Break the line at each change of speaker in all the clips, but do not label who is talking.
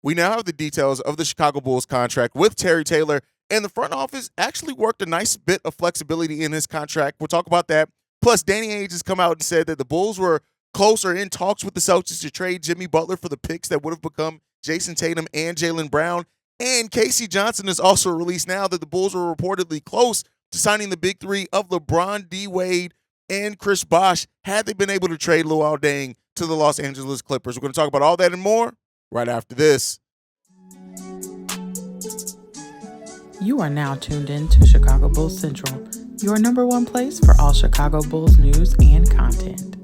we now have the details of the Chicago Bulls contract with Terry Taylor, and the front office actually worked a nice bit of flexibility in his contract. We'll talk about that. Plus, Danny Ainge has come out and said that the Bulls were close or in talks with the Celtics to trade Jimmy Butler for the picks that would have become Jason Tatum and Jaylen Brown. And KC Johnson has also released now that the Bulls were reportedly close to signing the big three of LeBron, D. Wade, and Chris Bosh had they been able to trade Luol Deng to the Los Angeles Clippers. We're going to talk about all that and more right after this.
You are now tuned in to Chicago Bulls Central, your number one place for all Chicago Bulls news and content.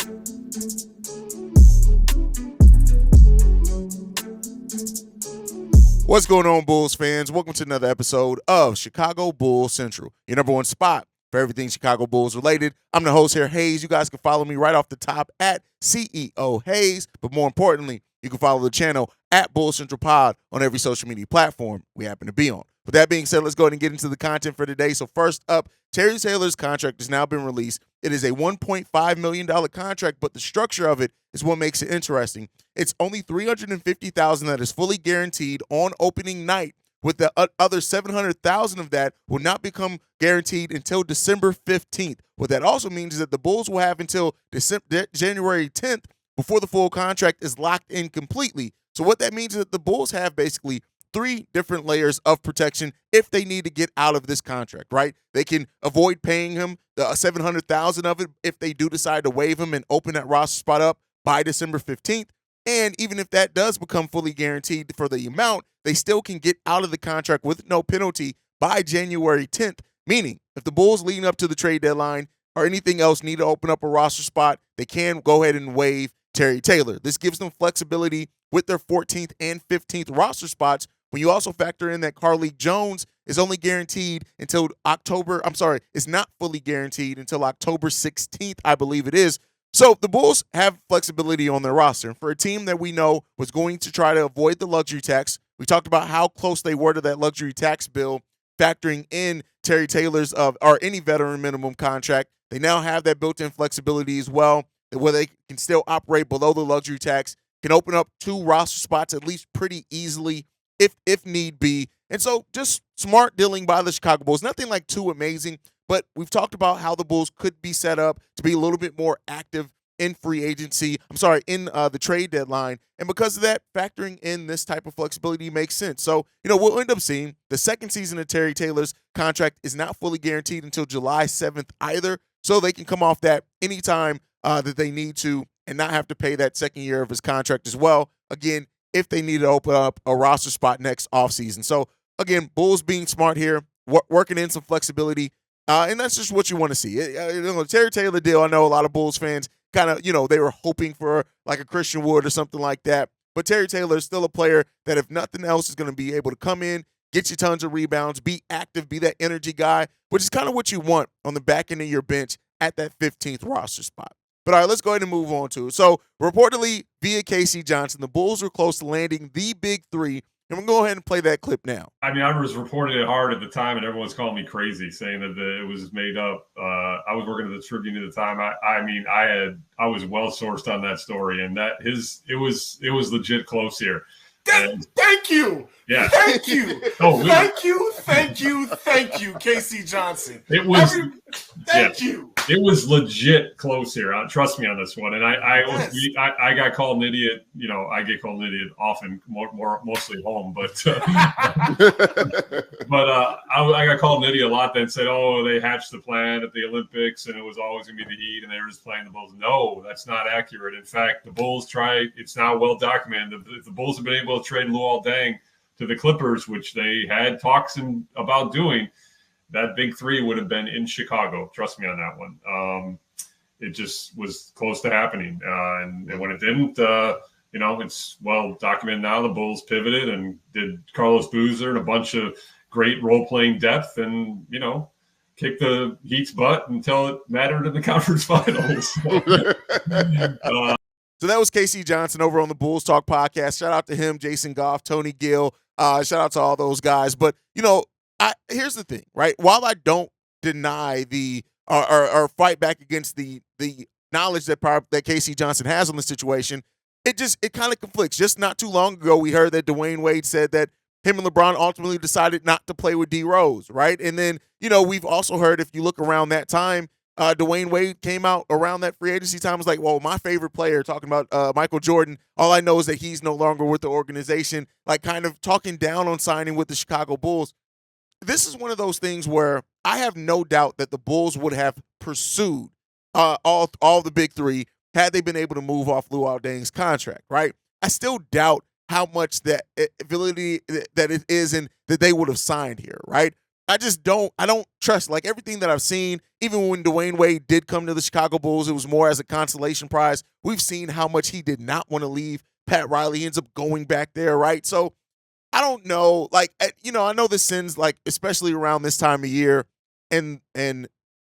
What's going on, Bulls fans? Welcome to another episode of Chicago Bulls Central, your number one spot for everything Chicago Bulls related. I'm the host here, Haize. You guys can follow me right off the top at CEO Haize. But more importantly, you can follow the channel at Bulls Central Pod on every social media platform we happen to be on. With that being said, let's go ahead and get into the content for today. So first up, Terry Taylor's contract has now been released. It is a $1.5 million contract, but the structure of it is what makes it interesting. It's only $350,000 that is fully guaranteed on opening night, with the other $700,000 of that will not become guaranteed until December 15th. What that also means is that the Bulls will have until January 10th before the full contract is locked in completely. So what that means is that the Bulls have basically three different layers of protection if they need to get out of this contract, right? They can avoid paying him the $700,000 of it if they do decide to waive him and open that roster spot up by December 15th. And even if that does become fully guaranteed for the amount, they still can get out of the contract with no penalty by January 10th, meaning if the Bulls leading up to the trade deadline or anything else need to open up a roster spot, they can go ahead and waive Terry Taylor. This gives them flexibility with their 14th and 15th roster spots. When you also factor in that Carlik Jones is only guaranteed until it's not fully guaranteed until October 16th, I believe it is. So the Bulls have flexibility on their roster. And for a team that we know was going to try to avoid the luxury tax, we talked about how close they were to that luxury tax bill, factoring in Terry Taylor's or any veteran minimum contract. They now have that built-in flexibility as well, where they can still operate below the luxury tax, can open up two roster spots at least pretty easily if need be. And so just smart dealing by the Chicago Bulls. Nothing like too amazing, but we've talked about how the Bulls could be set up to be a little bit more active in in the trade deadline. And because of that, factoring in this type of flexibility makes sense. So, we'll end up seeing the second season of Terry Taylor's contract is not fully guaranteed until July 7th either. So they can come off that anytime that they need to and not have to pay that second year of his contract as well. Again, if they need to open up a roster spot next offseason. So, again, Bulls being smart here, working in some flexibility, and that's just what you want to see. The Terry Taylor deal, I know a lot of Bulls fans kind of, they were hoping for like a Christian Wood or something like that. But Terry Taylor is still a player that, if nothing else, is going to be able to come in, get you tons of rebounds, be active, be that energy guy, which is kind of what you want on the back end of your bench at that 15th roster spot. But all right, let's go ahead and move on to it. So reportedly via KC Johnson, the Bulls were close to landing the big three. And we'll go ahead and play that clip now.
I mean, I was reporting it hard at the time, and everyone's calling me crazy, saying that it was made up. I was working at the Tribune at the time. I was well sourced on that story, and it was legit close here.
Thank you.
Yeah.
Thank you. Thank you, KC Johnson.
It was.
Thank you.
It was legit close here. Trust me on this one. And I got called an idiot. I get called an idiot often, mostly home. But I got called an idiot a lot. Then said, "Oh, they hatched the plan at the Olympics, and it was always going to be the Heat, and they were just playing the Bulls." No, that's not accurate. In fact, the Bulls tried. It's now well documented. If the Bulls have been able to trade Luol Deng to the Clippers, which they had talks about doing, that big three would have been in Chicago. Trust me on that one. It just was close to happening. And when it didn't, it's well documented now. The Bulls pivoted and did Carlos Boozer and a bunch of great role-playing depth and, kicked the Heat's butt until it mattered in the conference finals.
So that was KC Johnson over on the Bulls Talk podcast. Shout out to him, Jason Goff, Tony Gill. Shout out to all those guys. But, here's the thing, right? While I don't deny or fight back against the knowledge that KC Johnson has on the situation, it kind of conflicts. Just not too long ago, we heard that Dwayne Wade said that him and LeBron ultimately decided not to play with D Rose, right? And then, we've also heard, if you look around that time, Dwayne Wade came out around that free agency time, was like, well, my favorite player, talking about Michael Jordan, all I know is that he's no longer with the organization, like kind of talking down on signing with the Chicago Bulls. This is one of those things where I have no doubt that the Bulls would have pursued all the big three had they been able to move off Luol Deng's contract, right? I still doubt how much that ability that it is and that they would have signed here, right? I don't trust, like, everything that I've seen. Even when Dwayne Wade did come to the Chicago Bulls, it was more as a consolation prize. We've seen how much he did not want to leave. Pat Riley ends up going back there, right? So I don't know. Like, I know this sends, like, especially around this time of year and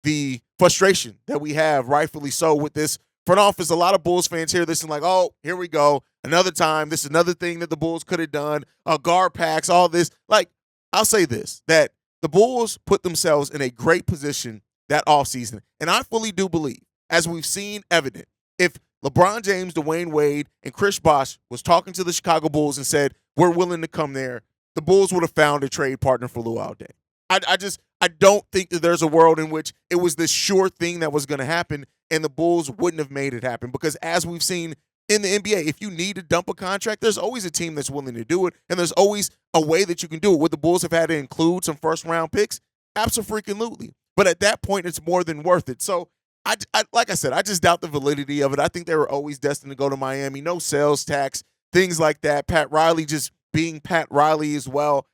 the frustration that we have, rightfully so, with this front office. A lot of Bulls fans hear this and like, oh, here we go. Another time. This is another thing that the Bulls could have done. Guard packs, all this. Like, I'll say this, that the Bulls put themselves in a great position that offseason. And I fully do believe, as we've seen evident, if LeBron James, Dwayne Wade, and Chris Bosh was talking to the Chicago Bulls and said, we're willing to come there, the Bulls would have found a trade partner for Luol Deng. I don't think that there's a world in which it was this sure thing that was going to happen and the Bulls wouldn't have made it happen. Because as we've seen in the NBA, if you need to dump a contract, there's always a team that's willing to do it, and there's always a way that you can do it. Would the Bulls have had to include some first-round picks? Absolutely. But at that point, it's more than worth it. So, I like I said, I just doubt the validity of it. I think they were always destined to go to Miami. No sales tax, things like that. Pat Riley just being Pat Riley as well.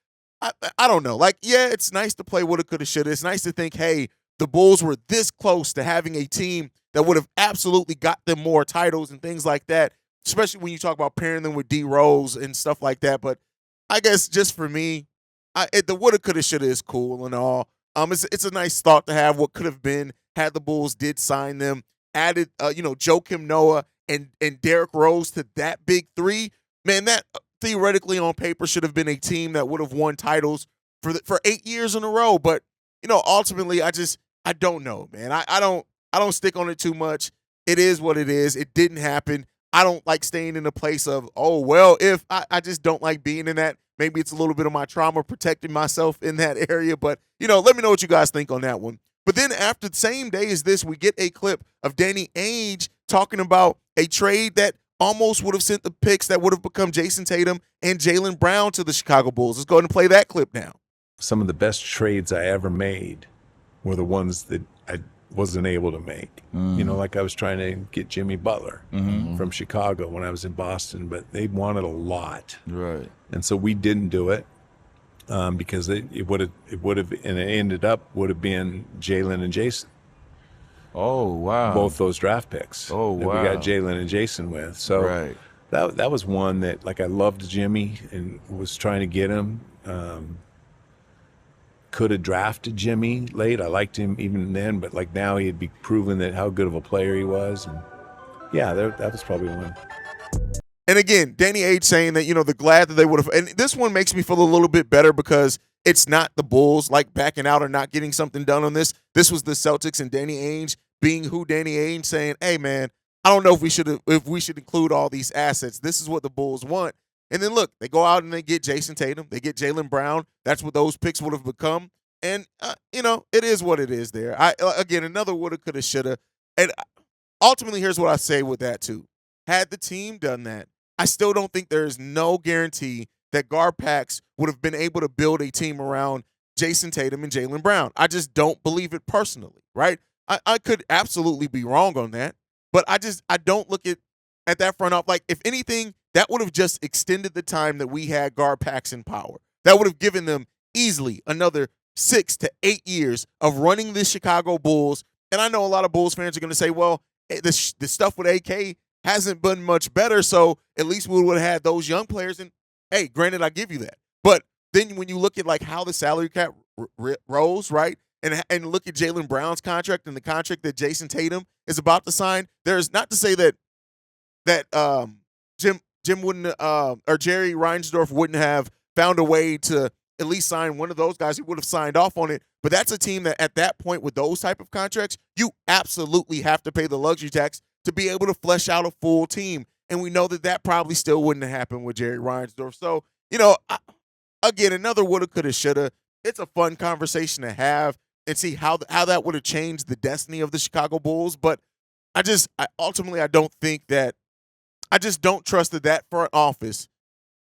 I don't know. Like, yeah, it's nice to play woulda, coulda, shoulda. It's nice to think, hey, the Bulls were this close to having a team that would have absolutely got them more titles and things like that, especially when you talk about pairing them with D Rose and stuff like that. But I guess just for me, the woulda, coulda, shoulda is cool and all. It's a nice thought to have what could have been had the Bulls did sign them, added, Joakim Noah and Derrick Rose to that big three. Man, that theoretically on paper should have been a team that would have won titles for 8 years in a row. But, ultimately, I don't know, man. I don't stick on it too much. It is what it is. It didn't happen. I don't like staying in a place of, oh, well, if I just don't like being in that. Maybe it's a little bit of my trauma protecting myself in that area. But, let me know what you guys think on that one. But then after the same day as this, we get a clip of Danny Ainge talking about a trade that almost would have sent the picks that would have become Jason Tatum and Jaylen Brown to the Chicago Bulls. Let's go ahead and play that clip now.
Some of the best trades I ever made were the ones that I wasn't able to make. Like I was trying to get Jimmy Butler from Chicago when I was in Boston, but they wanted a lot.
Right.
And so we didn't do it because it would have, and it ended up would have been Jaylen and Jason.
Oh, wow.
Both those draft picks.
Oh,
that
wow.
we got Jaylen and Jason with. So
right.
that was one that, like, I loved Jimmy and was trying to get him. Could have drafted Jimmy late. I liked him even then, but like now he'd be proven that how good of a player he was. And yeah, that was probably one.
And again, Danny Ainge saying that, they're glad that they would have. And this one makes me feel a little bit better because it's not the Bulls like backing out or not getting something done on this. This was the Celtics and Danny Ainge being who Danny Ainge, saying, hey, man, I don't know if we should include all these assets. This is what the Bulls want. And then look, they go out and they get Jason Tatum. They get Jaylen Brown. That's what those picks would have become. And, it is what it is there. Again, another woulda, coulda, shoulda. And ultimately, here's what I say with that, too. Had the team done that, I still don't think there is no guarantee that GarPax would have been able to build a team around Jason Tatum and Jaylen Brown. I just don't believe it personally, right? I could absolutely be wrong on that. But I don't look at that front off. Like, if anything, that would have just extended the time that we had GarPax in power. That would have given them easily another 6 to 8 years of running the Chicago Bulls. And I know a lot of Bulls fans are going to say, well, the stuff with AK hasn't been much better, so at least we would have had those young players. And, hey, granted, I give you that. But then when you look at, like, how the salary cap rose, right, and look at Jaylen Brown's contract and the contract that Jason Tatum is about to sign, there's not to say that Jim wouldn't or Jerry Reinsdorf wouldn't have found a way to at least sign one of those guys who would have signed off on it. But that's a team that at that point with those type of contracts, you absolutely have to pay the luxury tax to be able to flesh out a full team. And we know that probably still wouldn't have happened with Jerry Reinsdorf. So, again, another woulda, coulda, shoulda. It's a fun conversation to have and see how that would have changed the destiny of the Chicago Bulls. But I don't think that – I just don't trust that front office,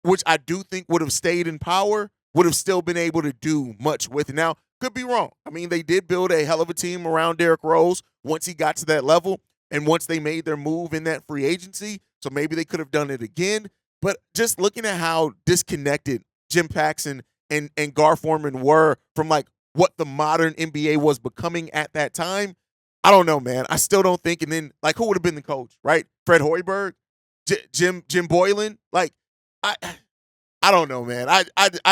which I do think would have stayed in power, would have still been able to do much with it. Now, could be wrong. I mean, they did build a hell of a team around Derrick Rose once he got to that level and once they made their move in that free agency. So maybe they could have done it again. But just looking at how disconnected Jim Paxson and Gar Forman were from like what the modern NBA was becoming at that time, I don't know, man. I still don't think. And then like who would have been the coach, right? Fred Hoiberg, Jim Boylan. Like I don't know, man. I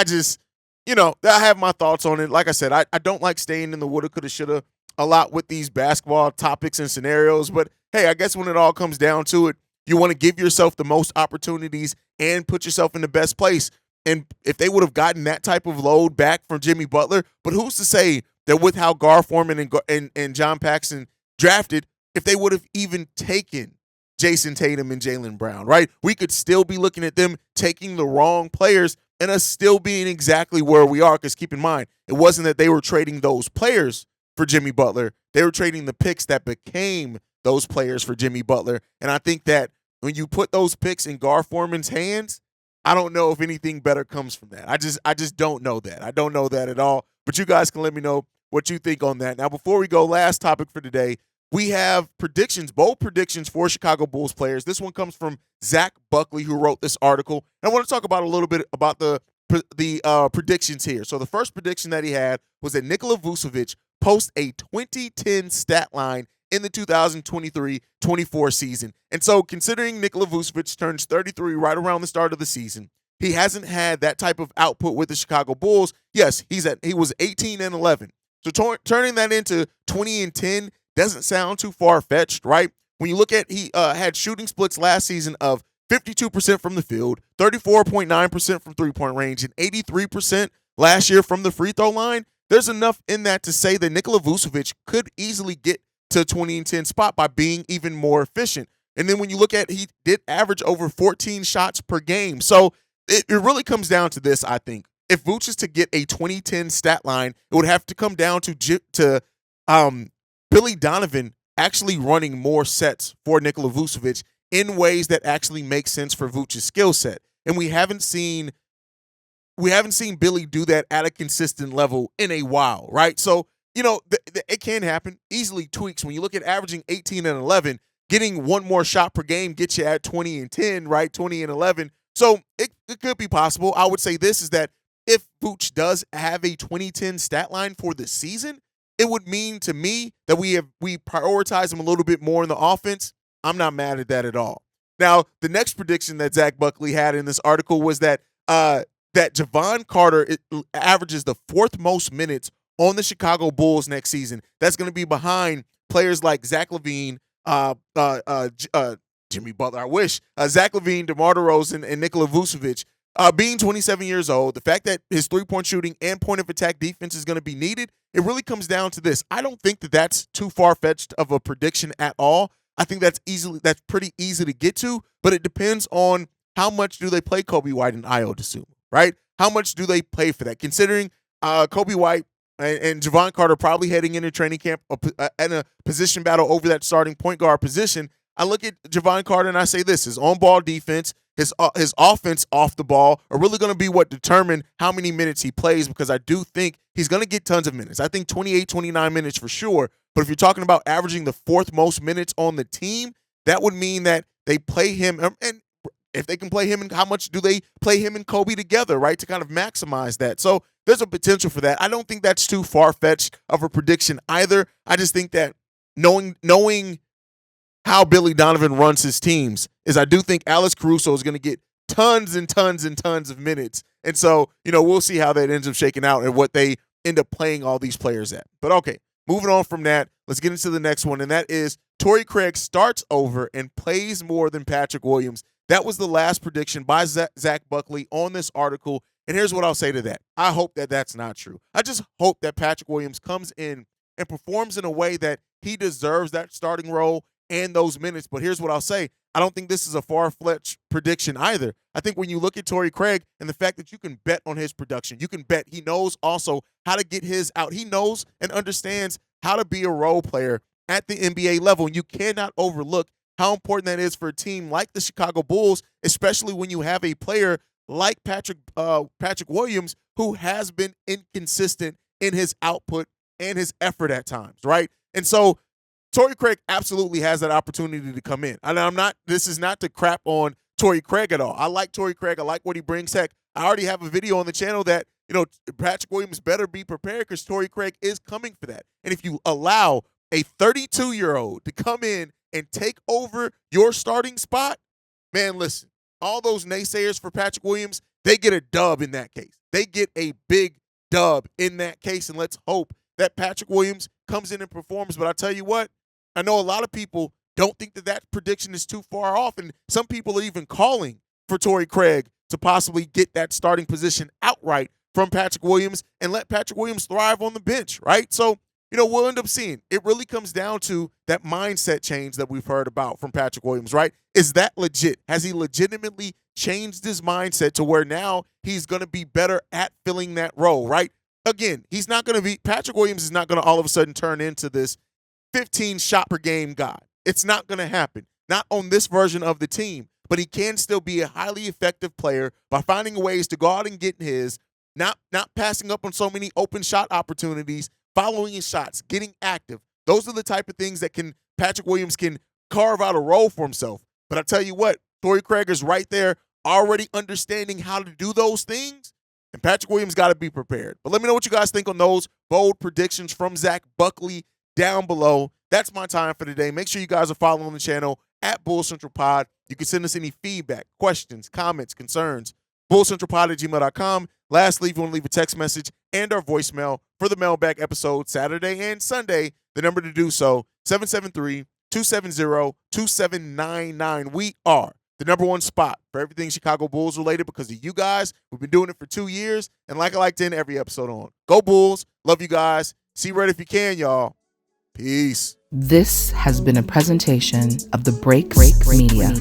just I have my thoughts on it. Like I said, I don't like staying in the woulda, coulda, shoulda a lot with these basketball topics and scenarios. But hey, I guess when it all comes down to it, you want to give yourself the most opportunities and put yourself in the best place. And if they would have gotten that type of load back from Jimmy Butler, but who's to say that with how Gar Forman and John Paxson drafted, if they would have even taken Jason Tatum and Jaylen Brown, right? We could still be looking at them taking the wrong players and us still being exactly where we are. Because keep in mind, it wasn't that they were trading those players for Jimmy Butler. They were trading the picks that became those players for Jimmy Butler. And I think that when you put those picks in Gar Forman's hands, I don't know if anything better comes from that. I just don't know that. I don't know that at all. But you guys can let me know what you think on that. Now, before we go, last topic for today, we have predictions, bold predictions for Chicago Bulls players. This one comes from Zach Buckley, who wrote this article. And I want to talk about a little bit about the predictions here. So the first prediction that he had was that Nikola Vucevic post a 2010 stat line in the 2023-24 season. And so considering Nikola Vucevic turns 33 right around the start of the season, he hasn't had that type of output with the Chicago Bulls. Yes, he was 18-11. So turning that into 20-10 doesn't sound too far-fetched, right? When you look at he had shooting splits last season of 52% from the field, 34.9% from three-point range, and 83% last year from the free throw line, there's enough in that to say that Nikola Vucevic could easily get to a 20-10 spot by being even more efficient. And then when you look at, he did average over 14 shots per game. So it really comes down to this, I think. If Vooch is to get a 2010 stat line, it would have to come down to Billy Donovan actually running more sets for Nikola Vucevic in ways that actually make sense for Vooch's skill set. And we haven't seen Billy do that at a consistent level in a while, right? So, it can happen. Easily tweaks. When you look at averaging 18-11, getting one more shot per game gets you at 20-10, right? 20-11. So it could be possible. I would say this is that if Vooch does have a 2010 stat line for the season, it would mean to me that we prioritize him a little bit more in the offense. I'm not mad at that at all. Now, the next prediction that Zach Buckley had in this article was that Javon Carter averages the fourth most minutes on the Chicago Bulls next season. That's going to be behind players like Zach LaVine, Jimmy Butler, I wish, Zach LaVine, DeMar DeRozan, and Nikola Vucevic. Being 27 years old, the fact that his three-point shooting and point-of-attack defense is going to be needed, it really comes down to this. I don't think that that's too far-fetched of a prediction at all. I think that's pretty easy to get to, but it depends on how much do they play Kobe White and Ayo Dosunmu, right? How much do they play for that? Considering Kobe White and Javon Carter probably heading into training camp in a position battle over that starting point guard position, I look at Javon Carter and I say this: his on-ball defense, his offense off the ball are really going to be what determine how many minutes he plays, because I do think he's going to get tons of minutes. I think 28, 29 minutes for sure. But if you're talking about averaging the fourth most minutes on the team, that would mean that they play him. And if they can play him, and how much do they play him and Kobe together, right, to kind of maximize that? So there's a potential for that. I don't think that's too far-fetched of a prediction either. I just think that knowing how Billy Donovan runs his teams is I do think Alex Caruso is going to get tons and tons and tons of minutes. And so, we'll see how that ends up shaking out and what they end up playing all these players at. But okay, moving on from that, let's get into the next one, and that is Torrey Craig starts over and plays more than Patrick Williams. That was the last prediction by Zach Buckley on this article, and here's what I'll say to that. I hope that that's not true. I just hope that Patrick Williams comes in and performs in a way that he deserves that starting role and those minutes. But here's what I'll say. I don't think this is a far-fetched prediction either. I think when you look at Torrey Craig and the fact that you can bet on his production, you can bet he knows also how to get his out. He knows and understands how to be a role player at the NBA level. And you cannot overlook how important that is for a team like the Chicago Bulls, especially when you have a player like Patrick Williams, who has been inconsistent in his output and his effort at times, right? And so Torrey Craig absolutely has that opportunity to come in. And this is not to crap on Torrey Craig at all. I like Torrey Craig. I like what he brings. Heck, I already have a video on the channel that, Patrick Williams better be prepared because Torrey Craig is coming for that. And if you allow a 32-year-old to come in and take over your starting spot, man, listen, all those naysayers for Patrick Williams, they get a dub in that case. They get a big dub in that case, and let's hope that Patrick Williams comes in and performs. But I tell you what, I know a lot of people don't think that prediction is too far off, and some people are even calling for Torrey Craig to possibly get that starting position outright from Patrick Williams and let Patrick Williams thrive on the bench, right? So, we'll end up seeing. It really comes down to that mindset change that we've heard about from Patrick Williams, right? Is that legit? Has he legitimately changed his mindset to where now he's going to be better at filling that role, right? Again, Patrick Williams is not going to all of a sudden turn into this 15 shot per game guy. It's not going to happen. Not on this version of the team, but he can still be a highly effective player by finding ways to go out and get his, not passing up on so many open shot opportunities, following his shots, getting active. Those are the type of things that Patrick Williams can carve out a role for himself. But I tell you what, Torrey Craig is right there already understanding how to do those things, and Patrick Williams got to be prepared. But let me know what you guys think on those bold predictions from Zach Buckley down below. That's my time for today. Make sure you guys are following the channel at Bull Central Pod. You can send us any feedback, questions, comments, concerns, bullcentralpod@gmail.com. Lastly, if you want to leave a text message and our voicemail for the mailbag episode Saturday and Sunday, the number to do so, 773-270-2799. We are the #1 spot for everything Chicago Bulls related because of you guys. We've been doing it for 2 years, and like I like to end every episode on, go Bulls. Love you guys. See red if you can, y'all. Peace.
This has been a presentation of the Break Media.